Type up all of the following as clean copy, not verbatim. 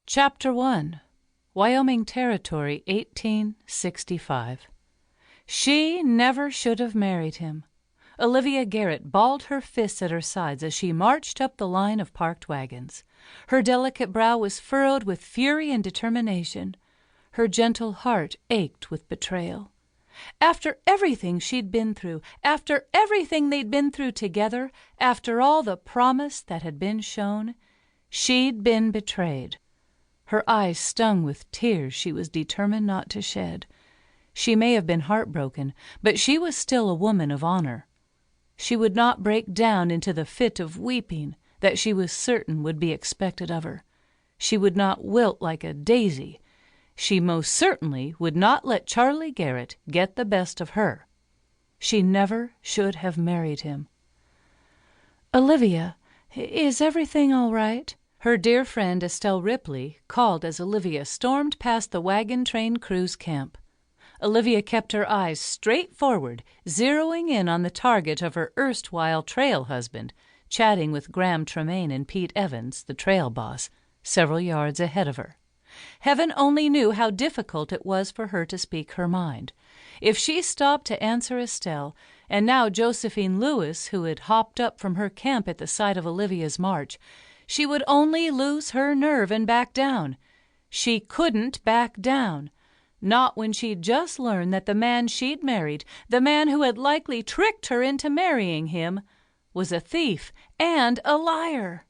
Chapter 1. Wyoming Territory, 1865. She never should have married him. Olivia Garrett balled her fists at her sides as she marched up the line of parked wagons. Her delicate brow was furrowed with fury and determination. Her gentle heart ached with betrayal. After everything she'd been through, after everything they'd been through together, after all the promise that had been shown, she'd been betrayed. Her eyes stung with tears she was determined not to shed. She may have been heartbroken, but she was still a woman of honor. She would not break down into the fit of weeping that she was certain would be expected of her. She would not wilt like a daisy. She most certainly would not let Charlie Garrett get the best of her. She never should have married him. "Olivia, is everything all right?" her dear friend Estelle Ripley called as Olivia stormed past the wagon train crew's camp. Olivia kept her eyes straight forward, zeroing in on the target of her erstwhile trail husband, chatting with Graham Tremaine and Pete Evans, the trail boss, several yards ahead of her. Heaven only knew how difficult it was for her to speak her mind. If she stopped to answer Estelle, and now Josephine Lewis, who had hopped up from her camp at the sight of Olivia's march, she would only lose her nerve and back down. She couldn't back down. Not when she'd just learned that the man she'd married, the man who had likely tricked her into marrying him, was a thief and a liar.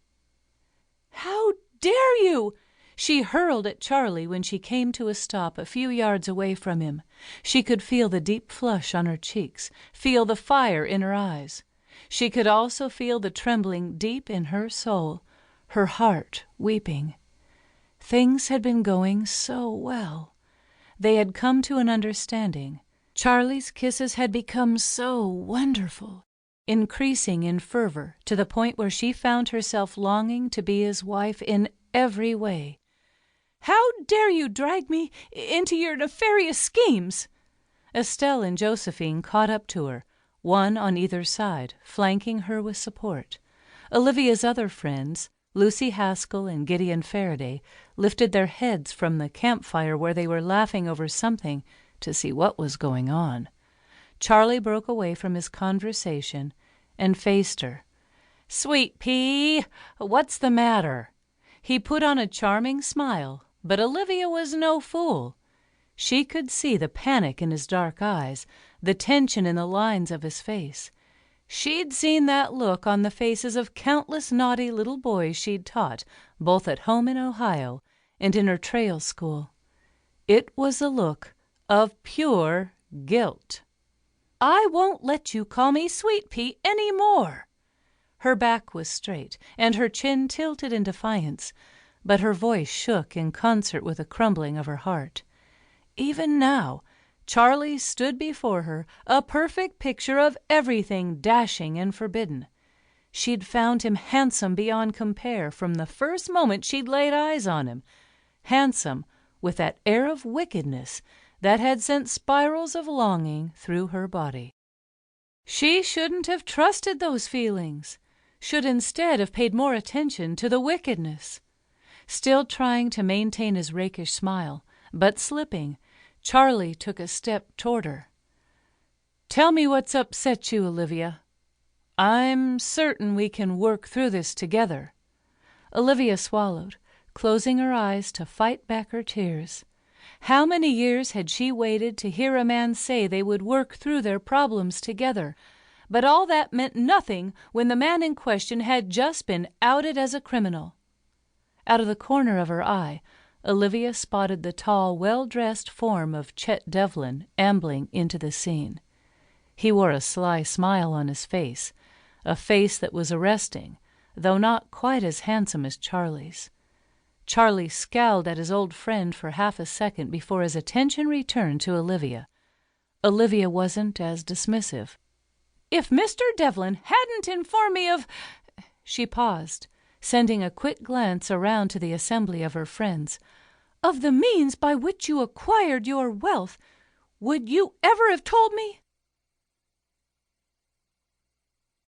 "How dare you!" she hurled at Charlie when she came to a stop a few yards away from him. She could feel the deep flush on her cheeks, feel the fire in her eyes. She could also feel the trembling deep in her soul, her heart weeping. Things had been going so well. They had come to an understanding. Charlie's kisses had become so wonderful, increasing in fervor to the point where she found herself longing to be his wife in every way. "How dare you drag me into your nefarious schemes?" Estelle and Josephine caught up to her, one on either side, flanking her with support. Olivia's other friends, Lucy Haskell and Gideon Faraday, lifted their heads from the campfire where they were laughing over something to see what was going on. Charlie broke away from his conversation and faced her. "Sweet pea, what's the matter?" He put on a charming smile, but Olivia was no fool. She could see the panic in his dark eyes, the tension in the lines of his face. She'd seen that look on the faces of countless naughty little boys she'd taught, both at home in Ohio and in her trail school. It was a look of pure guilt. "I won't let you call me Sweet Pea any more." Her back was straight and her chin tilted in defiance, but her voice shook in concert with the crumbling of her heart. Even now, Charlie stood before her, a perfect picture of everything dashing and forbidden. She'd found him handsome beyond compare from the first moment she'd laid eyes on him, handsome with that air of wickedness that had sent spirals of longing through her body. She shouldn't have trusted those feelings, should instead have paid more attention to the wickedness. Still trying to maintain his rakish smile, but slipping, Charlie took a step toward her. "Tell me what's upset you, Olivia. I'm certain we can work through this together." Olivia swallowed, closing her eyes to fight back her tears. How many years had she waited to hear a man say they would work through their problems together? But all that meant nothing when the man in question had just been outed as a criminal. Out of the corner of her eye, Olivia spotted the tall, well-dressed form of Chet Devlin ambling into the scene. He wore a sly smile on his face, a face that was arresting, though not quite as handsome as Charlie's. Charlie scowled at his old friend for half a second before his attention returned to Olivia. Olivia wasn't as dismissive. "If Mr. Devlin hadn't informed me of—" She paused, sending a quick glance around to the assembly of her friends. "Of the means by which you acquired your wealth, would you ever have told me?"